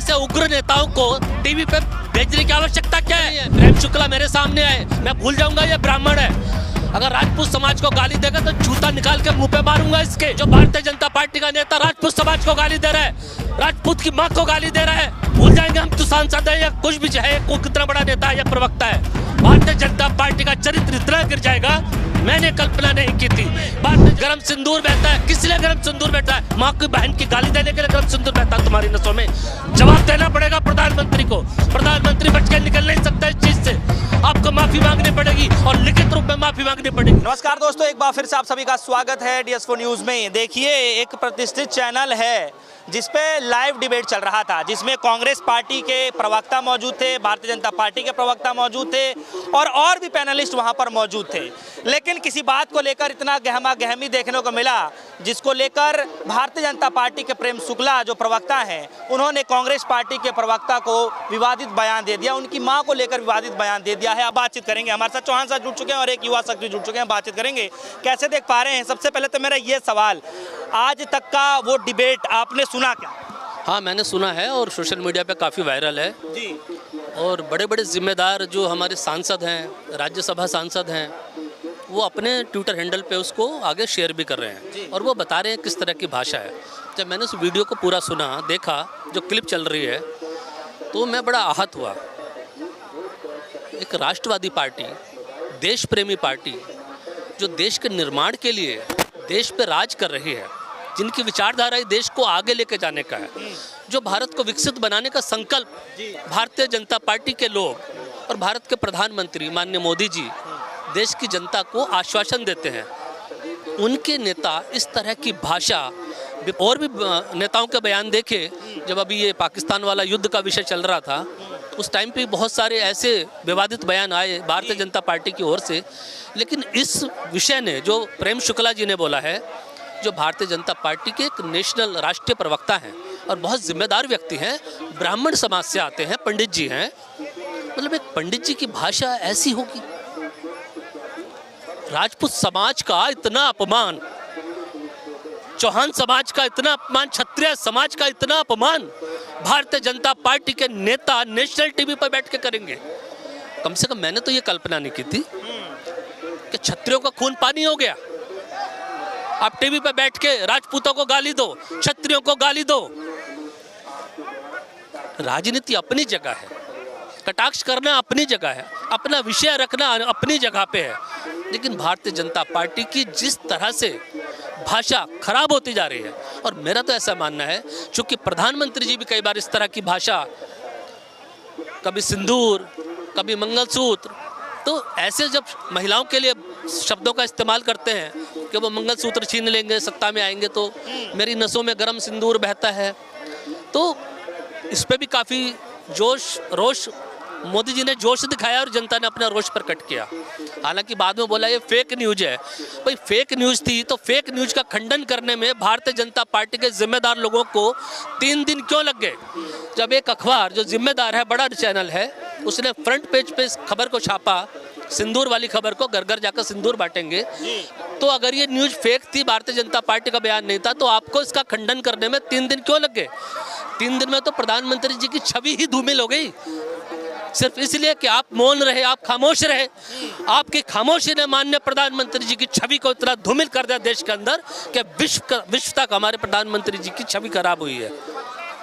जैसे उग्र नेताओं को टीवी पे भेजने की आवश्यकता क्या है? प्रेम शुक्ला मेरे सामने आए, मैं भूल जाऊंगा ये ब्राह्मण है। अगर राजपूत समाज को गाली देगा तो जूता निकाल के मुंह पे मारूंगा इसके। जो भारतीय जनता पार्टी का नेता राजपूत समाज को गाली दे रहा है, राजपूत की मां को गाली दे रहा है, भूल जाएंगे हम तो सांसद है या कुछ भी है, कोई कितना बड़ा नेता है या प्रवक्ता है। भारतीय जनता पार्टी का चरित्र इतना गिर जाएगा, मैंने कल्पना नहीं की थी। बाद में गरम सिंदूर बहता है, किस लिए गरम सिंदूर बहता है? माँ की बहन की गाली देने के लिए गरम सिंदूर बहता है तुम्हारी नसों में। जवाब देना पड़ेगा प्रधानमंत्री को। प्रधानमंत्री बच के निकल नहीं सकता इस चीज से, आपको माफी मांगनी पड़ेगी और लिखित रूप में माफी मांगनी पड़ेगी। नमस्कार दोस्तों, एक बार फिर से आप सभी का स्वागत है DS4 न्यूज में। देखिए, एक प्रतिष्ठित चैनल है जिसपे लाइव डिबेट चल रहा था, जिसमें कांग्रेस पार्टी के प्रवक्ता मौजूद थे, भारतीय जनता पार्टी के प्रवक्ता मौजूद थे और भी पैनलिस्ट वहां पर मौजूद थे। लेकिन किसी बात को लेकर इतना गहमा गहमी देखने को मिला, जिसको लेकर भारतीय जनता पार्टी के प्रेम शुक्ला जो प्रवक्ता हैं, उन्होंने कांग्रेस पार्टी के प्रवक्ता को विवादित बयान दे दिया, उनकी मां को लेकर विवादित बयान दे दिया है। अब बातचीत करेंगे, हमारे साथ चौहान साहब जुड़ चुके हैं और एक युवा शख्स भी जुड़ चुके हैं, बातचीत करेंगे। कैसे देख पा रहे हैं? सबसे पहले तो मेरा ये सवाल, आज तक का वो डिबेट आपने सुना क्या? हाँ, मैंने सुना है और सोशल मीडिया पे काफ़ी वायरल है जी। और बड़े बड़े जिम्मेदार जो हमारे सांसद हैं, राज्यसभा सांसद हैं, वो अपने ट्विटर हैंडल पे उसको आगे शेयर भी कर रहे हैं और वो बता रहे हैं किस तरह की भाषा है। जब मैंने उस वीडियो को पूरा सुना, देखा, जो क्लिप चल रही है, तो मैं बड़ा आहत हुआ। एक राष्ट्रवादी पार्टी, देश प्रेमी पार्टी, जो देश के निर्माण के लिए देश पे राज कर रही है, जिनकी विचारधारा देश को आगे लेके जाने का है, जो भारत को विकसित बनाने का संकल्प भारतीय जनता पार्टी के लोग और भारत के प्रधानमंत्री माननीय मोदी जी देश की जनता को आश्वासन देते हैं, उनके नेता इस तरह की भाषा, और भी नेताओं के बयान देखे। जब अभी ये पाकिस्तान वाला युद्ध का विषय चल रहा था, उस टाइम पे बहुत सारे ऐसे विवादित बयान आए भारतीय जनता पार्टी की ओर से। लेकिन इस विषय ने, जो प्रेम शुक्ला जी ने बोला है, जो भारतीय जनता पार्टी के एक नेशनल राष्ट्रीय प्रवक्ता हैं और बहुत जिम्मेदार व्यक्ति हैं, ब्राह्मण समाज से आते हैं, पंडित जी हैं, मतलब एक पंडित जी की भाषा ऐसी होगी? राजपूत समाज का इतना अपमान, चौहान समाज का इतना अपमान, क्षत्रिय समाज का इतना अपमान भारतीय जनता पार्टी के नेता नेशनल टीवी पर बैठ के करेंगे? कम से कम मैंने तो ये कल्पना नहीं की थी कि क्षत्रियों का खून पानी हो गया। आप टीवी पे बैठ के राजपूतों को गाली दो, क्षत्रियों को गाली दो। राजनीति अपनी जगह है, कटाक्ष करना अपनी जगह है, अपना विषय रखना अपनी जगह पे है, लेकिन भारतीय जनता पार्टी की जिस तरह से भाषा खराब होती जा रही है, और मेरा तो ऐसा मानना है, चूंकि प्रधानमंत्री जी भी कई बार इस तरह की भाषा, कभी सिंदूर, कभी मंगलसूत्र, तो ऐसे जब महिलाओं के लिए शब्दों का इस्तेमाल करते हैं कि वो मंगलसूत्र छीन लेंगे, सत्ता में आएंगे तो मेरी नसों में गरम सिंदूर बहता है, तो इस पे भी काफ़ी जोश, रोष, मोदी जी ने जोश दिखाया और जनता ने अपना रोष प्रकट किया। हालांकि बाद में बोला ये फेक न्यूज है। भाई फेक न्यूज थी तो फेक न्यूज का खंडन करने में भारतीय जनता पार्टी के जिम्मेदार लोगों को 3 दिन क्यों लग गए? जब एक अखबार जो जिम्मेदार है, बड़ा चैनल है, उसने फ्रंट पेज पे इस खबर को छापा, सिंदूर वाली खबर को, घर घर जाकर सिंदूर बांटेंगे, तो अगर ये न्यूज फेक थी, भारतीय जनता पार्टी का बयान नहीं था, तो आपको इसका खंडन करने में 3 दिन क्यों लग गए? 3 दिन में तो प्रधानमंत्री जी की छवि ही धूमिल हो गई, सिर्फ इसलिए कि आप मौन रहे, आप खामोश रहे। आपकी खामोशी ने माननीय प्रधानमंत्री जी की छवि को इतना धूमिल कर दिया देश के अंदर कि विश्व तक हमारे प्रधानमंत्री जी की छवि खराब हुई है।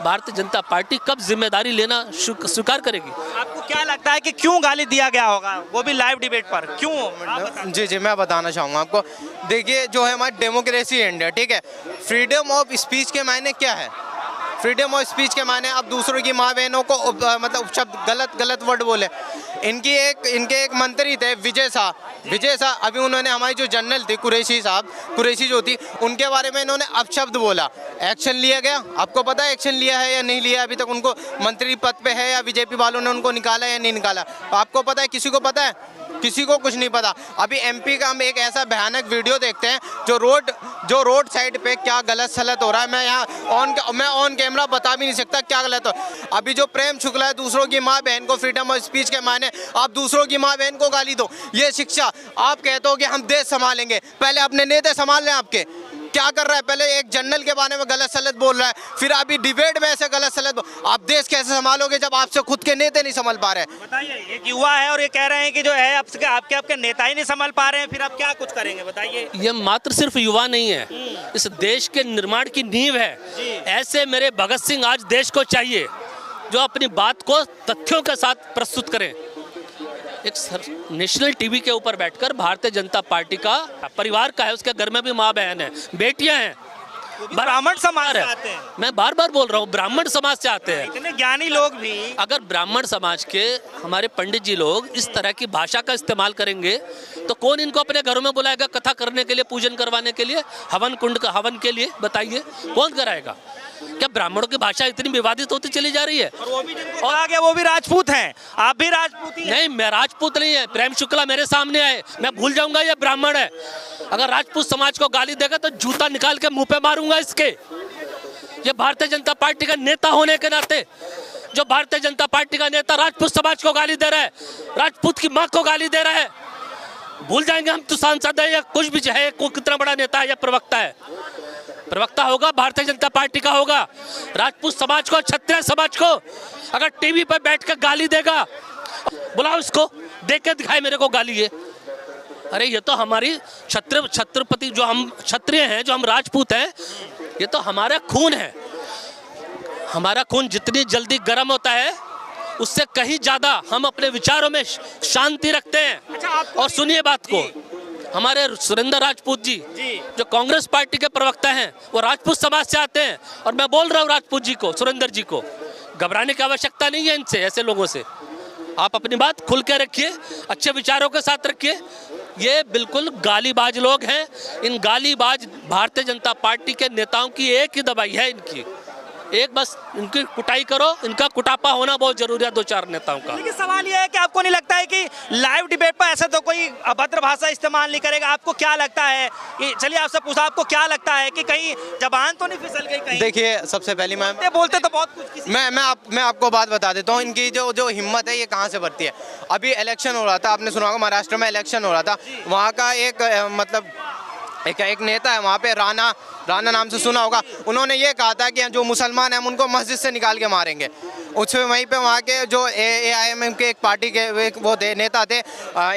भारतीय जनता पार्टी कब जिम्मेदारी लेना स्वीकार करेगी? आपको क्या लगता है कि क्यों गाली दिया गया होगा, वो भी लाइव डिबेट पर, क्यों? जी, मैं बताना चाहूँगा आपको। देखिए, जो है हमारी डेमोक्रेसी इंडिया, ठीक है, फ्रीडम ऑफ स्पीच के मायने क्या है? फ्रीडम ऑफ स्पीच के माने अब दूसरों की माँ बहनों को मतलब शब्द गलत वर्ड बोले। इनके एक मंत्री थे विजय शाह, अभी उन्होंने हमारी जो जनरल थी कुरैशी जो थी, उनके बारे में इन्होंने अपशब्द बोला। एक्शन लिया गया? आपको पता है एक्शन लिया है या नहीं लिया? अभी तक उनको मंत्री पद पे है या बीजेपी वालों ने उनको निकाला या नहीं निकाला? आपको पता है? किसी को पता है? किसी को कुछ नहीं पता। अभी MP का हम एक ऐसा भयानक वीडियो देखते हैं जो रोड साइड पे क्या गलत सलत हो रहा है, मैं यहाँ ऑन कैमरा बता भी नहीं सकता क्या गलत हो। अभी जो प्रेम शुक्ला है, दूसरों की माँ बहन को, फ्रीडम ऑफ स्पीच के माने आप दूसरों की माँ बहन को गाली दो, ये शिक्षा। आप कहते हो कि हम देश संभालेंगे, पहले अपने नेता संभाल लें आपके। क्या कर रहा है, पहले एक जनरल के बारे में गलत सलत बोल रहा है, फिर अभी डिबेट में ऐसे गलत सलत। आप देश कैसे संभालोगे जब आपसे खुद के नेता नहीं संभाल पा रहे हैं? बताइए, एक युवा है और ये कह रहे हैं कि जो है आपके नेता ही नहीं संभाल पा रहे हैं, फिर आप क्या कुछ करेंगे बताइए। ये मात्र सिर्फ युवा नहीं है, इस देश के निर्माण की नींव है। ऐसे मेरे भगत सिंह आज देश को चाहिए जो अपनी बात को तथ्यों के साथ प्रस्तुत करें। एक नेशनल टीवी के ऊपर बैठकर भारतीय जनता पार्टी का परिवार का है, उसके घर में भी माँ बहन है, बेटियां हैं, ब्राह्मण समाज से आते हैं। मैं बार बार बोल रहा हूँ, ब्राह्मण समाज से आते हैं। इतने ज्ञानी लोग भी अगर ब्राह्मण समाज के हमारे पंडित जी लोग इस तरह की भाषा का इस्तेमाल करेंगे तो कौन इनको अपने घरों में बुलाएगा कथा करने के लिए, पूजन करवाने के लिए, हवन कुंड का हवन के लिए? बताइए कौन कराएगा? क्या ब्राह्मणों की भाषा इतनी विवादित होती चली जा रही है? और वो भी जिनको कहा गया वो भी राजपूत हैं, आप भी राजपूत ही हैं। नहीं, मैं राजपूत नहीं है। प्रेम शुक्ला मेरे सामने आए, मैं भूल जाऊंगा ये ब्राह्मण है? अगर राजपूत समाज को गाली देगा तो जूता निकाल के मुंह पे मारूंगा इसके। ये भारतीय जनता पार्टी का नेता होने के नाते, जो भारतीय जनता पार्टी का नेता राजपूत समाज को गाली दे रहा है, राजपूत की माँ को गाली दे रहा है, भूल जाएंगे हम तो सांसद है या कुछ भी है, को कितना बड़ा नेता है या प्रवक्ता है? प्रवक्ता होगा भारतीय जनता पार्टी का होगा। राजपूत समाज को, क्षत्रिय समाज को अगर टीवी पर बैठ कर गाली देगा, बुलाओ इसको, देख के दिखाए मेरे को गाली ये। अरे ये तो हमारी छत्रपति, जो हम क्षत्रिय हैं, जो हम राजपूत हैं, ये तो हमारा खून है। हमारा खून जितनी जल्दी गर्म होता है उससे कहीं ज्यादा हम अपने विचारों में शांति रखते हैं। और सुनिए बात को, हमारे सुरेंद्र राजपूत जी जो कांग्रेस पार्टी के प्रवक्ता हैं, वो राजपूत समाज से आते हैं। और मैं बोल रहा हूँ राजपूत जी को, सुरेंद्र जी को, घबराने की आवश्यकता नहीं है इनसे, ऐसे लोगों से। आप अपनी बात खुल के रखिए, अच्छे विचारों के साथ रखिए। ये बिल्कुल गालीबाज लोग हैं। इन गालीबाज भारतीय जनता पार्टी के नेताओं की एक ही दवाई है, इनकी एक, बस इनकी कुटाई करो। इनका कुटापा होना बहुत जरूरी है, दो चार नेताओं का। लेकिन सवाल यह है कि आपको नहीं लगता है कि लाइव डिबेट पर ऐसा तो कोई अभद्र भाषा इस्तेमाल नहीं करेगा? आपको क्या लगता है कि, चलिए आपसे पूछा, आपको क्या लगता है कि कहीं जबान तो नहीं फिसल गई कहीं? देखिए, सबसे पहली मैं बोलते तो बहुत कुछ, मैं आपको बात बता देता हूँ, इनकी जो हिम्मत है ये कहाँ से बढ़ती है। अभी इलेक्शन हो रहा था, आपने सुना होगा, महाराष्ट्र में इलेक्शन हो रहा था। वहाँ का एक नेता है वहाँ पे, राणा नाम से सुना होगा। उन्होंने ये कहा था कि जो मुसलमान हैं हम उनको मस्जिद से निकाल के मारेंगे। उसमें वहीं पे वहाँ के जो AIMM के एक पार्टी के वो नेता थे,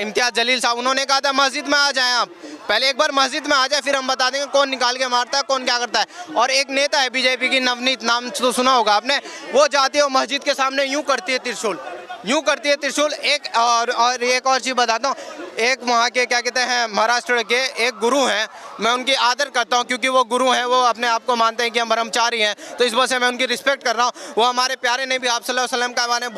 इम्तियाज़ जलील साहब, उन्होंने कहा था मस्जिद में आ जाएं आप, पहले एक बार मस्जिद में आ जाए, फिर हम बता देंगे कौन निकाल के मारता है, कौन क्या करता है। और एक नेता है BJP की, नवनीत नाम तो सुना होगा आपने, वो जाती है मस्जिद के सामने यूँ करती है त्रिशूल, यूँ करती है त्रिशूल। एक और एक और चीज़ बताता हूँ, एक वहाँ के क्या कहते हैं, महाराष्ट्र के एक गुरु हैं, मैं उनकी आदर करता हूँ क्योंकि वो गुरु हैं, वो अपने आप को मानते हैं कि हम ब्रह्मचारी हैं, तो इस वजह से मैं उनकी रिस्पेक्ट कर रहा हूँ। वो हमारे प्यारे नबी आप सल्लल्लाहु अलैहि वसल्लम का बारे में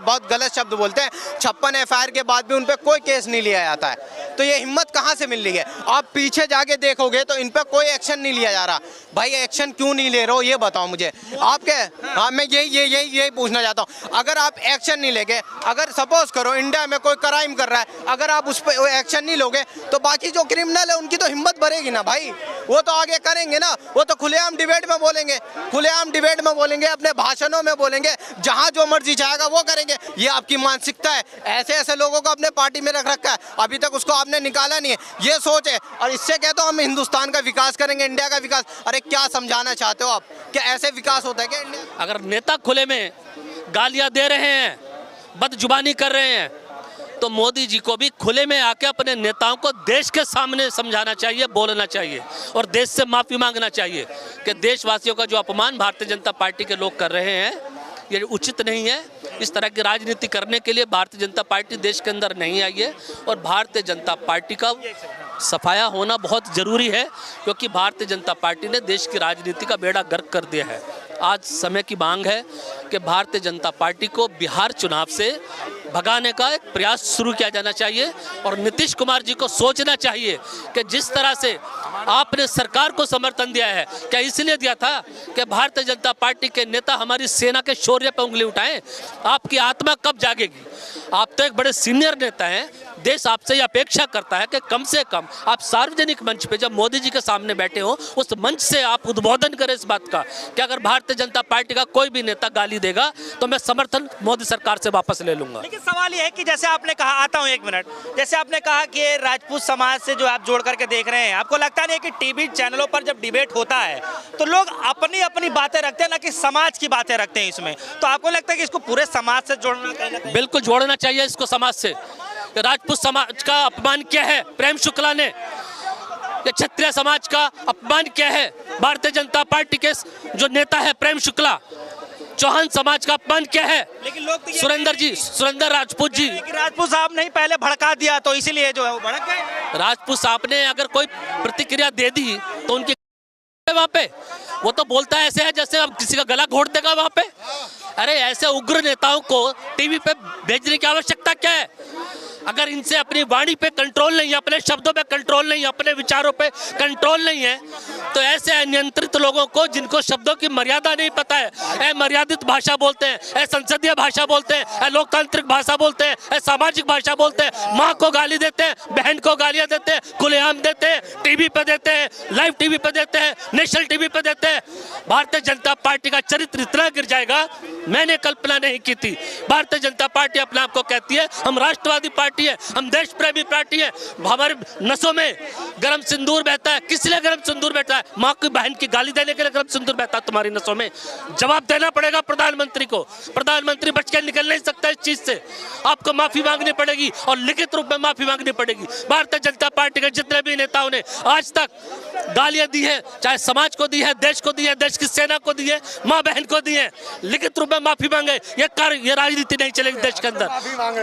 बहुत गलत शब्द बोलते हैं। 56 FIR के बाद भी उन पर कोई केस नहीं लिया जाता है। तो ये हिम्मत कहाँ से मिल रही है? आप पीछे जाके देखोगे तो इन पर कोई एक्शन नहीं लिया जा रहा। भाई एक्शन क्यों नहीं ले रहे हो ये बताओ मुझे। आपके हाँ, मैं यही पूछना चाहता हूँ। अगर आप एक्शन नहीं लेंगे, अगर सपोज करो इंडिया में कोई क्राइम कर रहा है, अगर आप उस पर एक्शन नहीं लोगे तो बाकी जो क्रिमिनल है उनकी तो हिम्मत बढ़ेगी ना भाई, वो तो आगे करेंगे ना, वो तो खुलेआम डिबेट में बोलेंगे, अपने भाषणों में बोलेंगे, जहां जो मर्जी चाहेगा वो करेंगे। ये आपकी मानसिकता है, ऐसे लोगों को अपने पार्टी में रख रखा है, अभी तक उसको आपने निकाला नहीं है, ये सोच है। और इससे कहते हो हम हिंदुस्तान का विकास करेंगे, इंडिया का विकास। अरे क्या समझाना चाहते हो आप? क्या ऐसे विकास होता है क्या इंडिया? अगर नेता खुले में गालियां दे रहे हैं, बदजुबानी कर रहे हैं, तो मोदी जी को भी खुले में आके अपने नेताओं को देश के सामने समझाना चाहिए, बोलना चाहिए और देश से माफ़ी मांगना चाहिए कि देशवासियों का जो अपमान भारतीय जनता पार्टी के लोग कर रहे हैं ये उचित नहीं है। इस तरह की राजनीति करने के लिए भारतीय जनता पार्टी देश के अंदर नहीं आई है और भारतीय जनता पार्टी का सफाया होना बहुत ज़रूरी है, क्योंकि भारतीय जनता पार्टी ने देश की राजनीति का बेड़ा गर्क कर दिया है। आज समय की मांग है कि भारतीय जनता पार्टी को बिहार चुनाव से भगाने का एक प्रयास शुरू किया जाना चाहिए और नीतीश कुमार जी को सोचना चाहिए कि जिस तरह से आपने सरकार को समर्थन दिया है, क्या इसलिए दिया था कि भारतीय जनता पार्टी के नेता हमारी सेना के शौर्य पर उंगली उठाएं? आपकी आत्मा कब जागेगी? आप तो एक बड़े सीनियर नेता हैं, देश आपसे ये अपेक्षा करता है कि कम से कम आप सार्वजनिक मंच पे जब मोदी जी के सामने बैठे हो उस मंच से आप उद्बोधन करें इस बात का कि अगर भारतीय जनता पार्टी का कोई भी नेता गाली देगा तो मैं समर्थन मोदी सरकार से वापस ले लूंगा। लेकिन सवाल ये है कि जैसे आपने कहा, आता हूं एक मिनट, जैसे आपने कहा कि ये राजपूत समाज से जो आप जोड़ करके देख रहे हैं, आपको लगता नहीं है कि टीवी चैनलों पर जब डिबेट होता है तो लोग अपनी अपनी बातें रखते हैं ना कि समाज की बातें रखते हैं इसमें, तो आपको लगता है कि इसको पूरे समाज से जोड़ना कहीं ना कहीं? बिल्कुल जोड़ना चाहिए इसको समाज से। राजपूत समाज का अपमान किया है प्रेम शुक्ला ने, ये क्षत्रिय समाज का अपमान किया है भारतीय जनता पार्टी के जो नेता है प्रेम शुक्ला, चौहान समाज का अपमान किया है लेकिन लोग तो सुरेंद्र राजपूत जी। राजपूत साहब ने ही पहले भड़का दिया तो इसीलिए जो है वो भड़क गए। राजपूत साहब ने अगर कोई प्रतिक्रिया दे दी तो उनकी वहां पे वो तो बोलता है ऐसे है जैसे अब किसी का गला घोट देगा वहां पे। अरे ऐसे उग्र नेताओं को टीवी पे भेजने की आवश्यकता क्या है? अगर इनसे अपनी वाणी पे कंट्रोल नहीं है, अपने शब्दों पे कंट्रोल नहीं है, अपने विचारों पे कंट्रोल नहीं है, तो ऐसे अनियंत्रित लोगों को जिनको शब्दों की मर्यादा नहीं पता है, मर्यादित भाषा बोलते हैं, संसदीय भाषा बोलते हैं, लोकतांत्रिक भाषा बोलते हैं, सामाजिक भाषा बोलते हैं, माँ को गाली देते हैं, बहन को गालियां देते हैं, खुलेआम देते हैं, टीवी पे देते हैं, लाइव टीवी पे देते हैं, नेशनल टीवी पे देते हैं। भारतीय जनता पार्टी का चरित्र इतना गिर जाएगा मैंने कल्पना नहीं की थी। भारतीय जनता पार्टी अपने आप को कहती है हम राष्ट्रवादी पार्टी है, हम देश प्रेमी पार्टी है, हमारे नसों में गरम सिंदूर बहता है। किस लिए गरम सिंदूर बहता है? माँ की बहन की गाली देने के लिए गरम सिंदूर बहता है तुम्हारी नसों में। जवाब देना पड़ेगा प्रधानमंत्री को। प्रधानमंत्री बच के निकल नहीं सकता इस चीज से, आपको माफी मांगनी पड़ेगी और लिखित रूप में माफी मांगनी पड़ेगी। भारतीय जनता पार्टी के जितने भी नेताओं ने आज तक गालियां दी है, चाहे समाज को दी है, देश को दी है, देश की सेना को दी है, माँ बहन को दी है, लिखित रूप में माफी मांगे। ये राजनीति नहीं चलेगी देश के अंदर,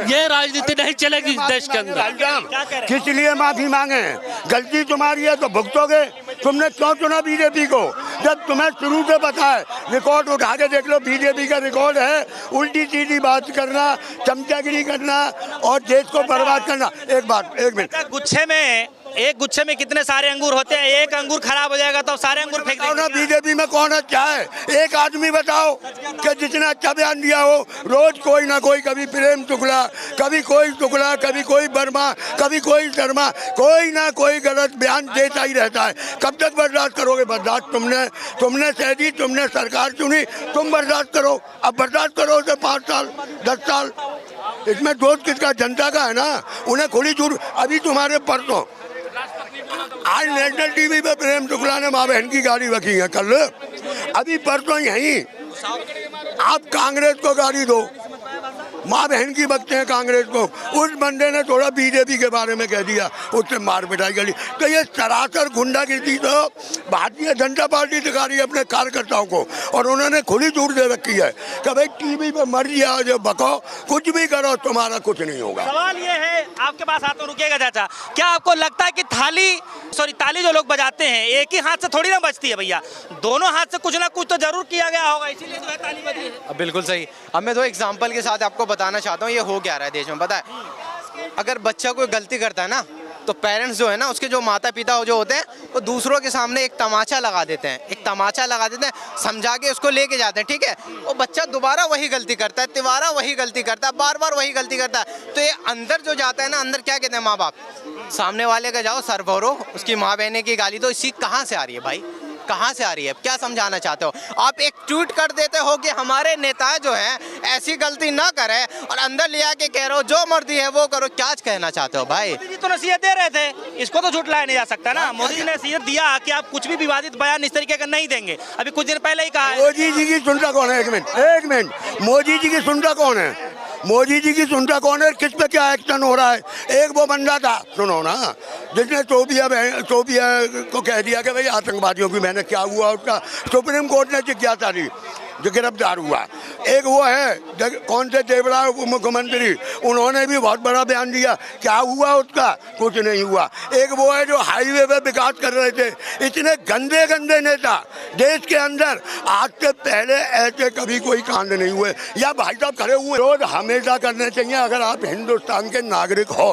ये राजनीति नहीं चलेगी देश के अंदर। किस लिए माफी मांगे? गलती तुम्हारी है तो भुगतोगे। तुमने क्यों चुना बीजेपी को जब तुम्हें शुरू से पता है? रिकॉर्ड उठा के देख लो, बीजेपी का रिकॉर्ड है उल्टी सीधी बात करना, चमचागिरी करना और देश को बर्बाद करना। एक मिनट, एक गुच्छे में कितने सारे अंगूर होते हैं? एक अंगूर खराब हो जाएगा तो सारे अंगूर फेंक देंगे। बीजेपी में कौन अच्छा है? एक आदमी बताओ कि जिसने अच्छा बयान दिया हो। रोज कोई ना कोई, कभी प्रेम शुक्ला, कभी कोई शुक्ला, कभी कोई वर्मा, कभी कोई शर्मा, कोई ना कोई गलत बयान देता ही रहता है। कब तक बर्दाश्त करोगे? बर्दाश्त तुमने सह दी, तुमने सरकार चुनी, तुम बर्दाश्त करो। अब बर्दाश्त करो उसे 5 साल 10 साल। इसमें दोष किसका? जनता का है ना। उन्हें खुली छूट। अभी तुम्हारे परसों आज नेशनल टीवी पे प्रेम शुक्ला ने माँ बहन की गाली बकी है। कल अभी परसों यहीं आप कांग्रेस को गाली दो, माँ बहन की बकते हैं कांग्रेस को। उस बंदे ने थोड़ा बीजेपी के बारे में कह दिया, उससे मार पिटाई कर ली। तो ये सरासर गुंडागिरी तो भारतीय जनता पार्टी दिखा रही है अपने कार्यकर्ताओं को, और उन्होंने खुली छूट दे रखी है कि भाई टीवी पे मर्जी आ जाओ, बको, कुछ भी करो, तुम्हारा कुछ नहीं होगा। सवाल ये है, आपके पास हाथों रुकिएगा चाचा, क्या आपको लगता है कि ताली जो लोग बजाते हैं एक ही हाथ से थोड़ी ना बजती है भैया, दोनों हाथ से कुछ ना कुछ तो जरूर किया गया होगा, इसीलिए जो है ताली बजी है। बिल्कुल सही। अब मैं 2 एग्जाम्पल के साथ आपको बताना चाहता हूँ ये हो क्या रहा है देश में। पता है, अगर बच्चा कोई गलती करता है ना तो पेरेंट्स जो है ना, उसके जो माता पिता जो होते हैं, वो दूसरों के सामने एक तमाचा लगा देते हैं, समझा के उसको लेके जाते हैं। ठीक है, वो बच्चा दोबारा वही गलती करता है, तिबारा वही गलती करता है, बार बार वही गलती करता है। तो ये अंदर जो जाता है ना, अंदर क्या कहते हैं माँ बाप, सामने वाले का जाओ सर भरो, उसकी माँ बहने की गाली। तो इसी कहाँ से आ रही है भाई, कहाँ से आ रही है? क्या समझाना चाहते हो आप? एक ट्वीट कर देते हो कि हमारे नेता जो हैं ऐसी गलती ना करें, और अंदर ले आके कह रहे हो जो मर्जी है वो करो। क्या कहना चाहते हो भाई? मोदी जी तो नसीहत दे रहे थे, इसको तो झुठलाया नहीं जा सकता ना। मोदी जी ने नसीहत दिया कि आप कुछ भी विवादित बयान इस तरीके का नहीं देंगे, अभी कुछ दिन पहले ही कहा है। मोदी जी की सुनता कौन है? एक मिनट, मोदी जी की सुनता कौन है? मोदी जी की सुनता कौन है? किस पे क्या एक्शन हो रहा है? एक वो बंदा था, सुनो ना, जिसने शोभिया को कह दिया कि भाई आतंकवादियों की बहन, क्या हुआ उसका? सुप्रीम कोर्ट ने जिज्ञासा दी, जो गिरफ्तार हुआ। एक वो है कौन से देवड़ा मुख्यमंत्री, उन्होंने भी बहुत बड़ा बयान दिया, क्या हुआ उसका? कुछ नहीं हुआ। एक वो है जो हाईवे पे विकास कर रहे थे। इतने गंदे गंदे नेता देश के अंदर, आज से पहले ऐसे कभी कोई कांड नहीं हुए। या भाई साहब खड़े हुए रोज हमेशा करने चाहिए अगर आप हिंदुस्तान के नागरिक हो।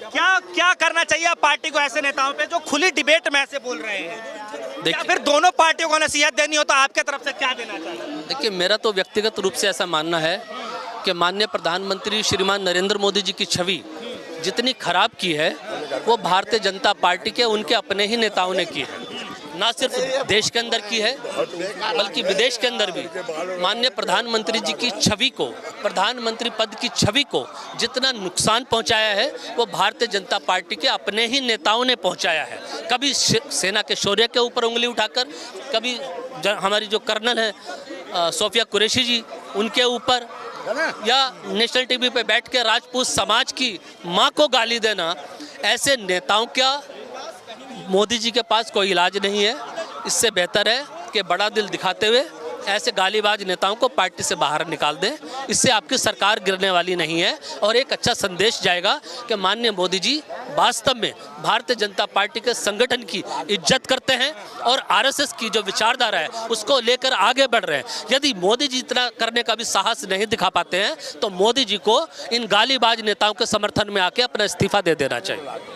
क्या करना चाहिए पार्टी को ऐसे नेताओं पे जो खुली डिबेट में ऐसे बोल रहे हैं? या फिर दोनों पार्टियों को नसीहत देनी हो तो आपके तरफ से क्या देना चाहिए? देखिए, मेरा तो व्यक्तिगत रूप से ऐसा मानना है कि माननीय प्रधानमंत्री श्रीमान नरेंद्र मोदी जी की छवि जितनी खराब की है वो भारतीय जनता पार्टी के उनके अपने ही नेताओं ने की है। ना सिर्फ देश के अंदर की है बल्कि विदेश के अंदर भी। माननीय प्रधानमंत्री जी की छवि को, प्रधानमंत्री पद की छवि को जितना नुकसान पहुंचाया है वो भारतीय जनता पार्टी के अपने ही नेताओं ने पहुंचाया है। कभी सेना के शौर्य के ऊपर उंगली उठाकर, कभी हमारी जो कर्नल है सोफिया कुरैशी जी उनके ऊपर, या नेशनल टीवी पे बैठ के राजपूत समाज की मां को गाली देना। ऐसे नेताओं का मोदी जी के पास कोई इलाज नहीं है। इससे बेहतर है कि बड़ा दिल दिखाते हुए ऐसे गालीबाज नेताओं को पार्टी से बाहर निकाल दें। इससे आपकी सरकार गिरने वाली नहीं है और एक अच्छा संदेश जाएगा कि माननीय मोदी जी वास्तव में भारतीय जनता पार्टी के संगठन की इज्जत करते हैं और आरएसएस की जो विचारधारा है उसको लेकर आगे बढ़ रहे हैं। यदि मोदी जी इतना करने का भी साहस नहीं दिखा पाते हैं तो मोदी जी को इन गालीबाज नेताओं के समर्थन में आके अपना इस्तीफा दे देना चाहिए।